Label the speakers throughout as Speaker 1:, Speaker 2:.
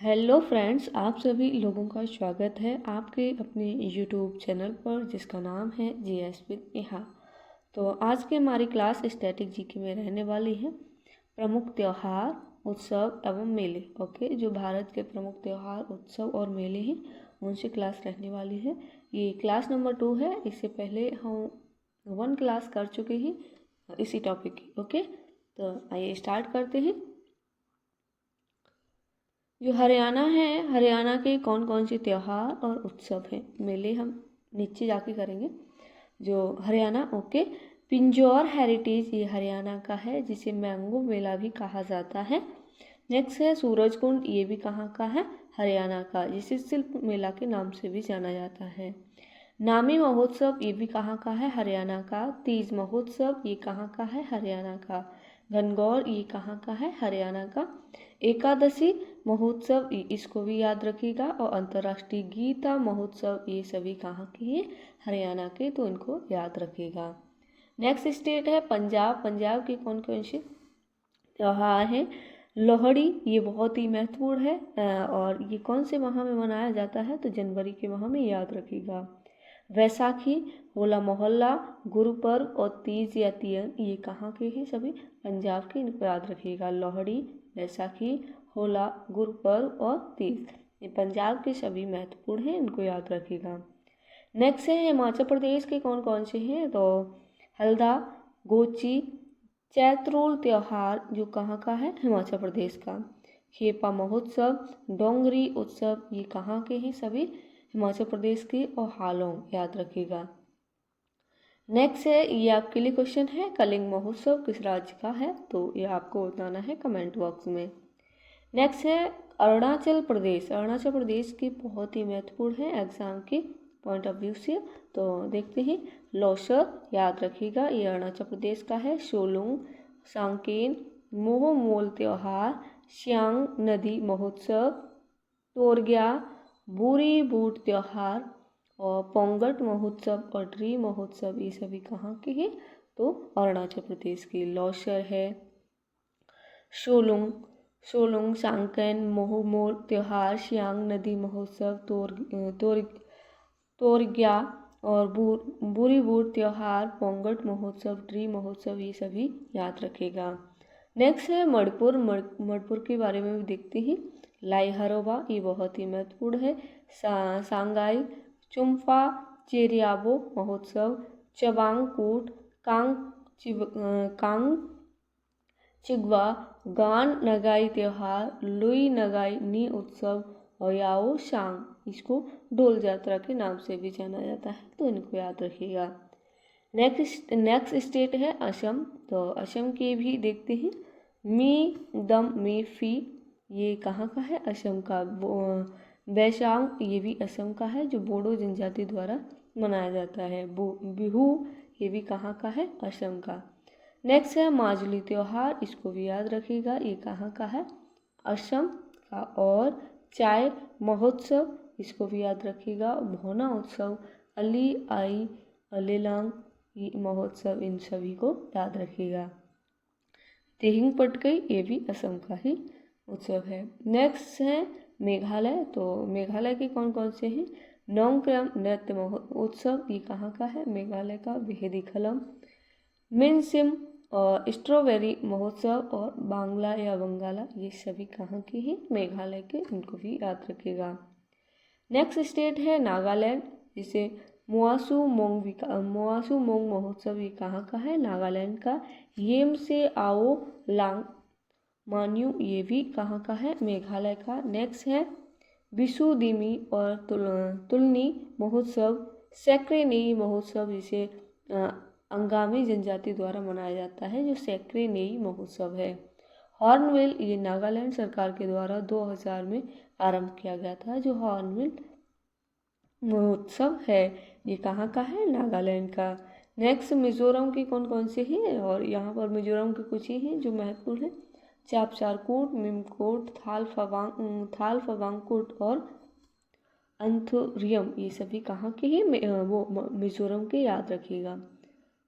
Speaker 1: Hello friends, आप सभी लोगों का स्वागत है आपके अपने यूट्यूब चैनल पर जिसका नाम है जीएस विद नेहा। तो आज की हमारी क्लास स्टैटिक जीके में रहने वाली है प्रमुख त्यौहार, उत्सव एवं मेले। ओके, जो भारत के प्रमुख त्यौहार, उत्सव और मेले हैं उनसे क्लास रहने वाली है। ये क्लास नंबर 2 है। इससे पहले हम 1 क्लास कर चुके हैं इसी टॉपिक की। ओके, तो आइए स्टार्ट करते हैं। जो हरियाणा है, हरियाणा के कौन कौन से त्यौहार और उत्सव हैं, मेले हम नीचे जाके करेंगे। जो हरियाणा, ओके, पिंजौर हेरिटेज ये हरियाणा का है, जिसे मैंगो मेला भी कहा जाता है। नेक्स्ट है सूरजकुंड, ये भी कहाँ का है, हरियाणा का, जिसे शिल्प मेला के नाम से भी जाना जाता है। नामी महोत्सव ये भी कहाँ का है, हरियाणा का। तीज महोत्सव ये कहाँ का है, हरियाणा का। घनगौर ये कहाँ का है, हरियाणा का। एकादशी महोत्सव इसको भी याद रखिएगा। और अंतर्राष्ट्रीय गीता महोत्सव ये सभी कहाँ के हैं, हरियाणा के, तो इनको याद रखिएगा। नेक्स्ट स्टेट है पंजाब। पंजाब के कौन कौन से त्यौहार हैं। लोहड़ी ये बहुत ही महत्वपूर्ण है और ये कौन से माह में मनाया जाता है, तो जनवरी के माह में, याद रखिएगा। वैसाखी, होला मोहल्ला, गुरुपर्व और तीज या तियन ये कहाँ के हैं, सभी पंजाब के, इनको याद रखिएगा। लोहड़ी, वैसाखी, होला, गुरुपर्व और तीज ये पंजाब के सभी महत्वपूर्ण हैं, इनको याद रखिएगा। नेक्स्ट है हिमाचल प्रदेश के कौन कौन से हैं, तो हल्दा, गोची, चैत्रोल त्यौहार जो कहाँ का है, हिमाचल प्रदेश का। खेपा महोत्सव, डोंगरी उत्सव ये कहाँ के हैं, सभी हिमाचल प्रदेश के। और हालोंग याद रखिएगा। नेक्स्ट है, ये आपके लिए क्वेश्चन है, कलिंग महोत्सव किस राज्य का है, तो ये आपको बताना है कमेंट बॉक्स में। नेक्स्ट है अरुणाचल प्रदेश। अरुणाचल प्रदेश की बहुत ही महत्वपूर्ण है एग्जाम के पॉइंट ऑफ व्यू से, तो देखते हैं। लोसर याद रखिएगा, ये अरुणाचल प्रदेश का है। सोलुंग, सांकेन, मोह मोल त्यौहार, सियांग नदी महोत्सव, तोरग्या, बूरी बूट त्यौहार और पोंगट महोत्सव और ट्री महोत्सव ये सभी कहाँ के हैं, तो अरुणाचल प्रदेश के। लोसर है, सोलुंग, सांकेन, मोह मोल त्यौहार, सियांग नदी महोत्सव, तोरग्या और बूरी बूट त्यौहार, पोंगट महोत्सव, ट्री महोत्सव ये सभी याद रखेगा। नेक्स्ट है मणिपुर। मणिपुर के बारे में भी देखते हैं। लाई हरोबा ये बहुत ही महत्वपूर्ण है। सांगाई, चुम्फा, चेरियाबो महोत्सव, चबांगकूट, कांग चिगवा, गान नगाई त्यौहार, लुई नगाई नी उत्सव और याओ शांग इसको डोल यात्रा के नाम से भी जाना जाता है, तो इनको याद रखिएगा। नेक्स्ट स्टेट है असम। तो असम के भी देखते हैं। मी दम मी फी ये कहाँ का है, असम का। बैशांग ये भी असम का है, जो बोडो जनजाति द्वारा मनाया जाता है। बिहू ये भी कहाँ का है, असम का। नेक्स्ट है माजुली त्यौहार, इसको भी याद रखिएगा, ये कहाँ का है, असम का। और चाय महोत्सव इसको भी याद रखिएगा। भोना उत्सव, अली आई अलेलांग ये महोत्सव, इन सभी को याद रखिएगा। तिहिंग पटकई ये भी असम का ही उत्सव है। नेक्स्ट है मेघालय। तो मेघालय के कौन कौन से हैं। नोंगक्रम नृत्य उत्सव ये कहाँ का है, मेघालय का। बेहदी खलम, मिनसिम और स्ट्रॉबेरी महोत्सव और बांग्ला या बंगाला ये सभी कहाँ के हैं, मेघालय के, इनको भी याद रखिएगा। नेक्स्ट स्टेट है नागालैंड, जिसे मुआसू मोंग महोत्सव ये कहाँ का है, नागालैंड का। येम से आओ लांग मान्यू ये भी कहाँ का है, मेघालय का। नेक्स्ट है बिसु दिमी और तुलनी महोत्सव, सैक्रेनेई महोत्सव जिसे अंगामी जनजाति द्वारा मनाया जाता है, जो सैक्रेनेई महोत्सव है। हॉर्नबिल ये नागालैंड सरकार के द्वारा 2000 में आरंभ किया गया था, जो हॉर्नबिल महोत्सव है ये कहाँ का है, नागालैंड का। नेक्स्ट मिजोरम के कौन कौन से हैं, और यहाँ पर मिजोरम के कुछ ही हैं जो महत्वपूर्ण हैं। चापचारकूट, मिमकोट, थाल फवांगकुट और अंथुरियम ये सभी कहाँ के हैं, वो मिजोरम के, याद रखिएगा।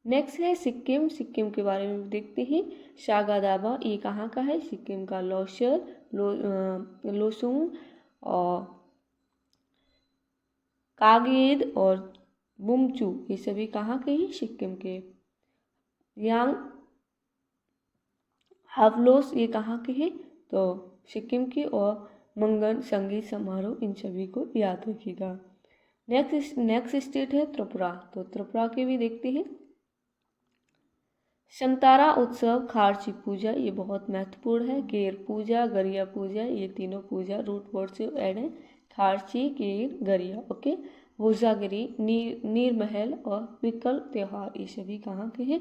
Speaker 1: नेक्स्ट है सिक्किम। सिक्किम के बारे में देखते हैं। शागादाबा ये कहाँ का है, सिक्किम का। लोसर, लोसुंग और कागेद और बुमचू ये सभी कहाँ के हैं? सिक्किम के। यांग हावलोस ये कहाँ के हैं? तो सिक्किम के। और मंगन संगीत समारोह इन सभी को याद रखिएगा। नेक्स्ट स्टेट है त्रिपुरा। तो त्रिपुरा के भी देखते हैं। संतारा उत्सव, खारची पूजा ये बहुत महत्वपूर्ण है। केर पूजा, गरिया पूजा ये तीनों पूजा रूट वर्ड से ऐड है। खारची, केर, गरिया। ओके। होजागिरी, नीरमहल और विकल त्योहार ये सभी कहाँ के हैं?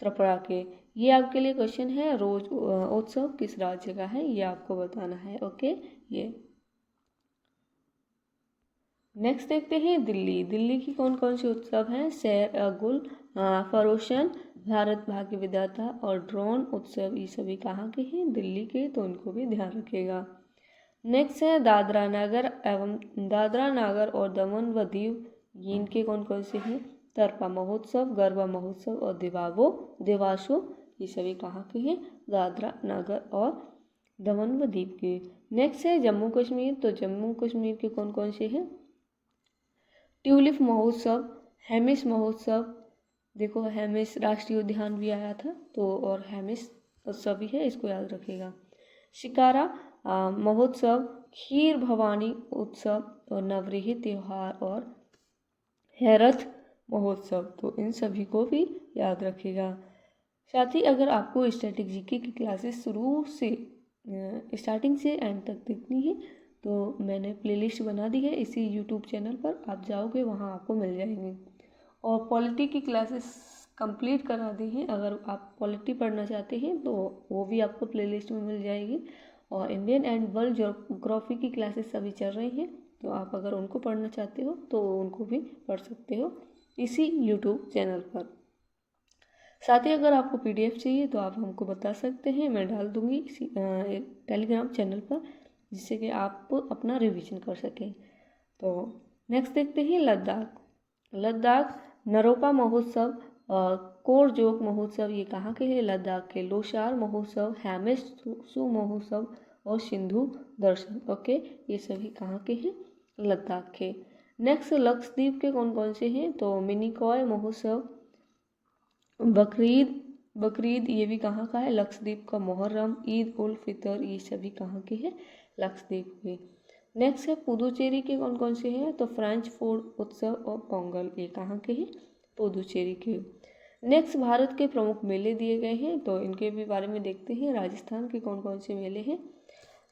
Speaker 1: त्रिपुरा के। ये आपके लिए क्वेश्चन है, रोज उत्सव किस राज्य का है ये आपको बताना है। ओके। ये नेक्स्ट देखते हैं दिल्ली। दिल्ली की कौन कौन सी उत्सव हैं? सैर गुल, फरोशन, भारत भाग्य विधाता और ड्रोन उत्सव ये सभी कहाँ के हैं? दिल्ली के। तो उनको भी ध्यान रखिएगा। नेक्स्ट है दादरा नागर और दमन व दीव इनके कौन कौन से हैं? तरपा महोत्सव, गरबा महोत्सव और दिवासो ये सभी कहाँ के हैं? दादरा नागर और दमन व दीव के। नेक्स्ट है जम्मू कश्मीर। तो जम्मू कश्मीर के कौन कौन से हैं? ट्यूलिप महोत्सव, हेमिस महोत्सव, देखो हेमिस राष्ट्रीय उद्यान भी आया था तो, और हेमिस उत्सव भी है, इसको याद रखिएगा। शिकारा महोत्सव, खीर भवानी उत्सव और नवरेह त्योहार और हैरथ महोत्सव, तो इन सभी को भी याद रखिएगा। साथ ही अगर आपको स्टैटिक जीके की क्लासेस शुरू से स्टार्टिंग से एंड तक देखनी है तो मैंने प्लेलिस्ट बना दी है इसी यूट्यूब चैनल पर, आप जाओगे वहाँ आपको मिल जाएंगे। और पॉलिटी की क्लासेस कंप्लीट करा दी हैं, अगर आप पॉलिटी पढ़ना चाहते हैं तो वो भी आपको प्लेलिस्ट में मिल जाएगी। और इंडियन एंड वर्ल्ड ज्योग्राफी की क्लासेस अभी चल रही हैं, तो आप अगर उनको पढ़ना चाहते हो तो उनको भी पढ़ सकते हो इसी यूट्यूब चैनल पर। साथ ही अगर आपको PDF चाहिए तो आप हमको बता सकते हैं, मैं डाल दूँगी इसी टेलीग्राम चैनल पर, जिससे कि आप अपना रिवीजन कर सकें। तो नेक्स्ट देखते हैं लद्दाख नरोपा महोत्सव, कोरजोक महोत्सव ये कहाँ के हैं? लद्दाख के। लोसार महोत्सव, हैमिस सु महोत्सव और सिंधु दर्शन। ओके, ये सभी कहाँ के हैं? लद्दाख के। नेक्स्ट लक्षद्वीप के कौन कौन से हैं? तो मिनिकॉय महोत्सव, बकरीद ये भी कहाँ का है? लक्षद्वीप का। मुहर्रम, ईद उल फितर ये सभी कहाँ के हैं? लक्षद्वीप के। नेक्स्ट है पुदुचेरी के कौन कौन से हैं? तो फ्रेंच फूड उत्सव और पोंगल ये कहाँ के हैं? पुदुचेरी के। नेक्स्ट भारत के प्रमुख मेले दिए गए हैं, तो इनके भी बारे में देखते हैं। राजस्थान के कौन कौन से मेले हैं?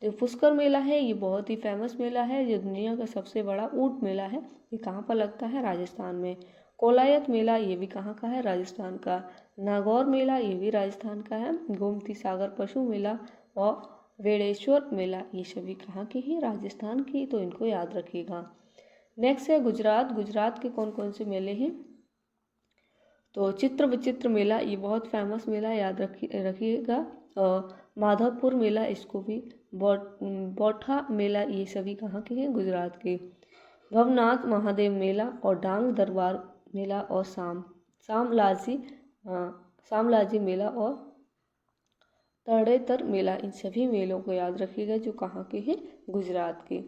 Speaker 1: तो पुष्कर मेला है, ये बहुत ही फेमस मेला है, जो दुनिया का सबसे बड़ा ऊंट मेला है। ये कहाँ पर लगता है? राजस्थान में। कोलायत मेला ये भी कहाँ का है? राजस्थान का। नागौर मेला ये भी राजस्थान का है। गोमती सागर पशु मेला और वेड़ेश्वर मेला ये सभी कहाँ के हैं? राजस्थान की, तो इनको याद रखिएगा। नेक्स्ट है गुजरात के कौन कौन से मेले हैं? तो चित्र विचित्र मेला ये बहुत फेमस मेला, याद रखिएगा। माधवपुर मेला, इसको भी बोठा मेला ये सभी कहाँ के हैं? गुजरात के। भवनाथ महादेव मेला और डांग दरबार मेला और सामलाजी मेला और तड़ेतर मेला, इन सभी मेलों को याद रखिएगा जो कहाँ के हैं? गुजरात के।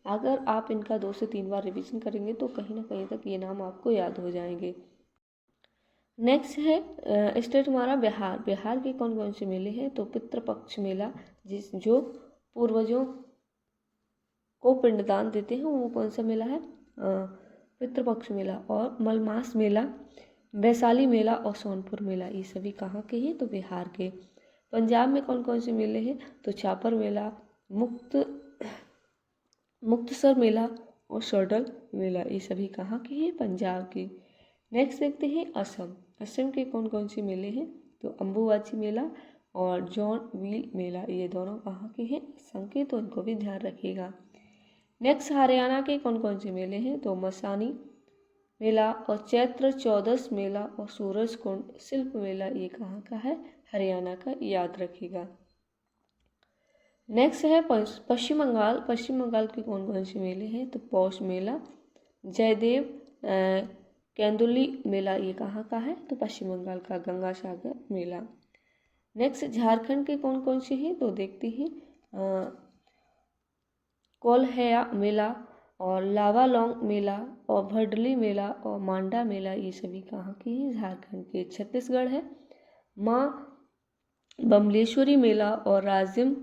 Speaker 1: अगर आप इनका 2 से 3 बार रिवीजन करेंगे तो कहीं ना कहीं तक ये नाम आपको याद हो जाएंगे। नेक्स्ट है स्टेट हमारा बिहार के कौन कौन से मेले हैं? तो पितृपक्ष मेला, जो पूर्वजों को पिंडदान देते हैं, वो कौन सा मेला है? पितृपक्ष मेला। और मलमास मेला, वैशाली मेला और सोनपुर मेला ये सभी कहाँ के हैं? तो बिहार के। पंजाब में कौन कौन से मेले हैं? तो छापर मेला, मुक्तसर मेला और शोडल मेला ये सभी कहाँ के हैं? पंजाब के। नेक्स्ट देखते हैं असम के कौन कौन से मेले हैं? तो अम्बुबाची मेला और जॉन व्हील मेला, ये दोनों कहाँ के हैं? असम के, तो इनको भी ध्यान रखिएगा। नेक्स्ट हरियाणा के कौन कौन से मेले हैं? तो मसानी मेला और चैत्र चौदस मेला और सूरजकुंड शिल्प मेला ये कहाँ का है? हरियाणा का, याद रखिएगा। नेक्स्ट है पश्चिम बंगाल के कौन कौन से मेले हैं? तो पौष मेला, जयदेव केंदुली मेला ये कहाँ का है? तो पश्चिम बंगाल का। गंगा सागर मेला। नेक्स्ट झारखंड के कौन कौन से हैं? तो देखते हैं कोल्हाया मेला और लावालोंग मेला और भडली मेला और मांडा मेला, ये सभी कहाँ के हैं? झारखंड के। छत्तीसगढ़ है माँ बमलेश्वरी मेला और राजिम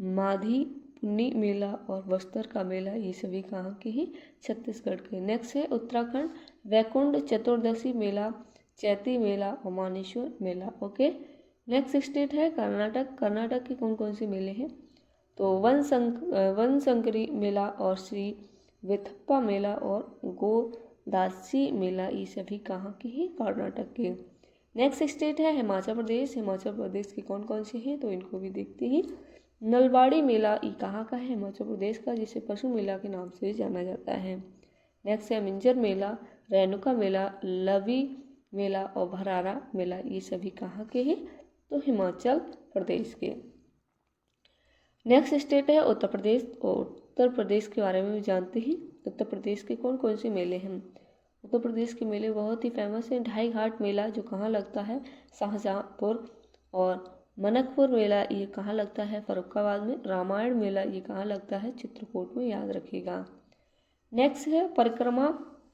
Speaker 1: माधी पुन्नी मेला और बस्तर का मेला, ये सभी कहाँ के हैं? छत्तीसगढ़ के। नेक्स्ट है उत्तराखंड, वैकुंठ चतुर्दशी मेला, चैती मेला और मानेश्वर मेला। ओके। नेक्स्ट स्टेट है कर्नाटक। कर्नाटक के कौन कौन से मेले हैं? तो वनशंकरी मेला और श्री वेथप्पा मेला और गोदासी मेला, ये सभी कहाँ के हैं? कर्नाटक के। नेक्स्ट स्टेट है हिमाचल प्रदेश। हिमाचल प्रदेश के कौन कौन से हैं? तो इनको भी देखते हैं। नलबाड़ी मेला, ये कहाँ का है? हिमाचल प्रदेश का, जिसे पशु मेला के नाम से जाना जाता है। नेक्स्ट है मिंजर मेला, रेणुका मेला, लवी मेला और भरारा मेला, ये सभी कहाँ के हैं? तो हिमाचल प्रदेश के। नेक्स्ट स्टेट है उत्तर प्रदेश। और उत्तर प्रदेश के बारे में भी जानते हैं। उत्तर प्रदेश के कौन कौन से मेले हैं? उत्तर प्रदेश के मेले बहुत ही फेमस हैं। ढाई घाट मेला जो कहाँ लगता है? शाहजहाँपुर। और मनकपुर मेला, ये कहाँ लगता है? फर्रुखाबाद में। रामायण मेला, ये कहाँ लगता है? चित्रकूट में, याद रखिएगा। नेक्स्ट है परिक्रमा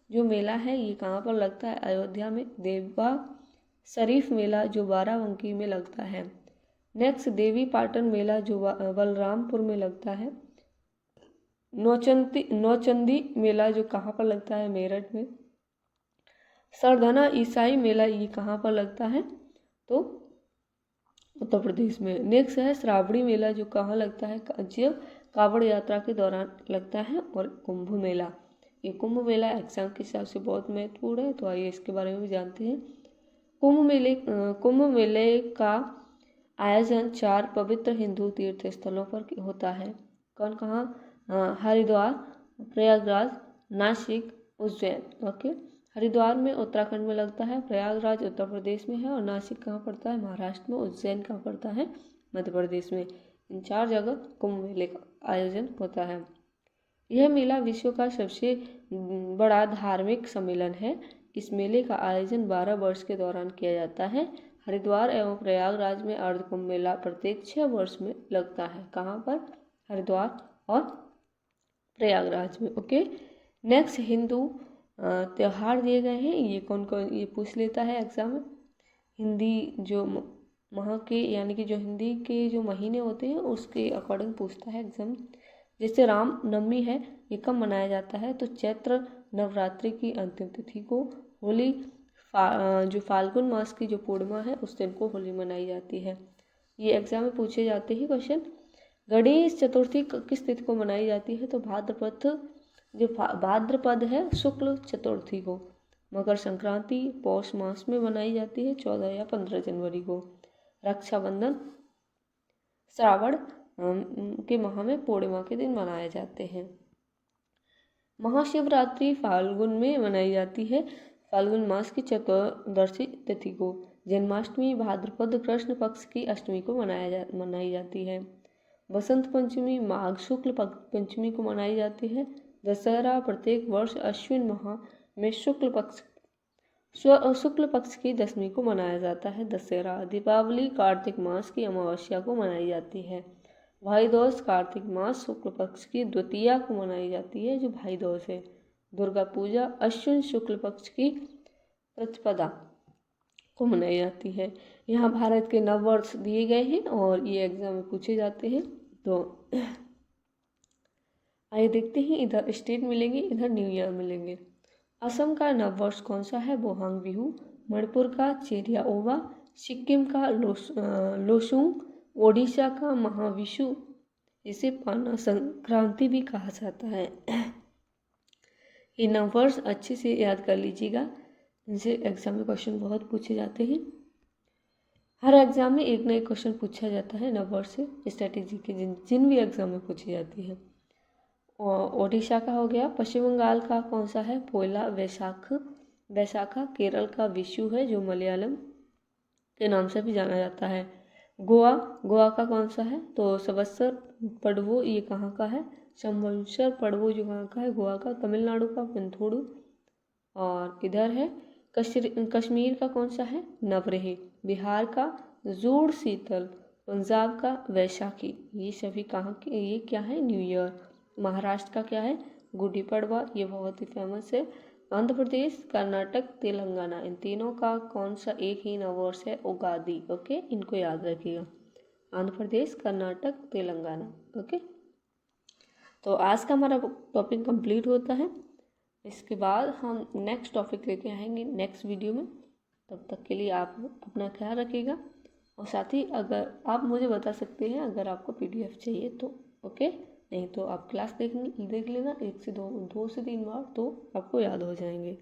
Speaker 1: जो मेला है, ये कहाँ पर लगता है? अयोध्या में। देवा शरीफ मेला जो बाराबंकी में लगता है। नेक्स्ट देवी पाटन मेला जो बलरामपुर में लगता है। नौचंदी मेला जो कहाँ पर लगता है? मेरठ में। सरधना ईसाई मेला, ये कहाँ पर लगता है? तो उत्तर प्रदेश में। नेक्स्ट है श्रावणी मेला जो कहाँ लगता है? जो कावड़ यात्रा के दौरान लगता है। और कुंभ मेला, ये कुंभ मेला एग्जाम के हिसाब से बहुत महत्वपूर्ण है, तो आइए इसके बारे में भी जानते हैं। कुंभ मेले का आयोजन 4 पवित्र हिंदू तीर्थ स्थलों पर होता है। कौन कहाँ? हरिद्वार, प्रयागराज, नासिक, उज्जैन। ओके। हरिद्वार में उत्तराखंड में लगता है, प्रयागराज उत्तर प्रदेश में है और नासिक कहाँ पड़ता है? महाराष्ट्र में। उज्जैन कहाँ पड़ता है? मध्य प्रदेश में। इन 4 जगह कुंभ मेले का आयोजन होता है। यह मेला विश्व का सबसे बड़ा धार्मिक सम्मेलन है। इस मेले का आयोजन 12 वर्ष के दौरान किया जाता है। हरिद्वार एवं प्रयागराज में अर्ध कुंभ मेला प्रत्येक 6 वर्ष में लगता है। कहाँ पर? हरिद्वार और प्रयागराज में। ओके। नेक्स्ट हिंदू त्योहार दिए गए हैं, ये कौन कौन, ये पूछ लेता है एग्जाम में। हिंदी जो माह के यानी कि जो हिंदी के जो महीने होते हैं उसके अकॉर्डिंग पूछता है एग्जाम। जैसे राम नवमी है, ये कब मनाया जाता है? तो चैत्र नवरात्रि की अंतिम तिथि को। होली जो फाल्गुन मास की जो पूर्णिमा है उस दिन को होली मनाई जाती है। ये एग्जाम में पूछे जाते हैं क्वेश्चन। गणेश चतुर्थी किस तिथि को मनाई जाती है? तो भाद्रपद है शुक्ल चतुर्थी को। मकर संक्रांति पौष मास में मनाई जाती है 14 या 15 जनवरी को। रक्षाबंधन श्रावण के माह में पूर्णिमा के दिन मनाए जाते हैं। महाशिवरात्रि फाल्गुन में मनाई जाती है, फाल्गुन मास की चतुर्दशी तिथि को। जन्माष्टमी भाद्रपद कृष्ण पक्ष की अष्टमी को मनाई जाती है। बसंत पंचमी माघ शुक्ल पंचमी को मनाई जाती है। दशहरा प्रत्येक वर्ष अश्विन माह में शुक्ल पक्ष की दशमी को मनाया जाता है दशहरा। दीपावली कार्तिक मास की अमावस्या को मनाई जाती है। भाई दूज कार्तिक मास शुक्ल पक्ष की द्वितीया को मनाई जाती है, जो भाई दूज है। दुर्गा पूजा अश्विन शुक्ल पक्ष की प्रतिपदा को मनाई जाती है। यहाँ भारत के नववर्ष दिए गए हैं और ये एग्जाम में पूछे जाते हैं। तो आइए देखते हैं, इधर स्टेट मिलेंगे, इधर न्यू ईयर मिलेंगे। असम का नववर्ष कौन सा है? बोहांग बिहू। मणिपुर का चेरियाओबा, सिक्किम का लोसुंग, ओडिशा का महाविशु, इसे पाना संक्रांति भी कहा जाता है। ये नववर्ष अच्छे से याद कर लीजिएगा, इनसे एग्जाम में क्वेश्चन बहुत पूछे जाते हैं। हर एग्जाम में एक ना एक क्वेश्चन पूछा जाता है नववर्ष से, स्ट्रेटेजी के जिन भी एग्जाम में पूछी जाती है। ओडिशा का हो गया। पश्चिम बंगाल का कौन सा है? पोयला वैशाखा। केरल का विशु है, जो मलयालम के नाम से भी जाना जाता है। गोवा का कौन सा है? तो संवत्सर पड़वो, ये कहाँ का है? संवत्सर पड़वो जो कहाँ का है? गोवा का। तमिलनाडु का पेंथोड़ू। और इधर है कश्मीर का कौन सा है? नवरेह। बिहार का जुड़ शीतल। पंजाब का वैशाखी, ये सभी कहाँ के, ये क्या है, न्यू ईयर। महाराष्ट्र का क्या है, गुड़ी पड़वा, ये बहुत ही फेमस है। आंध्र प्रदेश, कर्नाटक, तेलंगाना, इन तीनों का कौन सा एक ही नववर्ष है, उगादि। ओके, इनको याद रखिएगा, आंध्र प्रदेश, कर्नाटक, तेलंगाना। ओके, तो आज का हमारा टॉपिक कंप्लीट होता है। इसके बाद हम नेक्स्ट टॉपिक लेके आएंगे नेक्स्ट वीडियो में। तब तक के लिए आप अपना ख्याल रखिएगा, और साथ ही अगर आप मुझे बता सकते हैं अगर आपको PDF चाहिए तो। ओके, नहीं तो आप क्लास देख लेना 1 से 2 से 3 बार, तो आपको याद हो जाएंगे।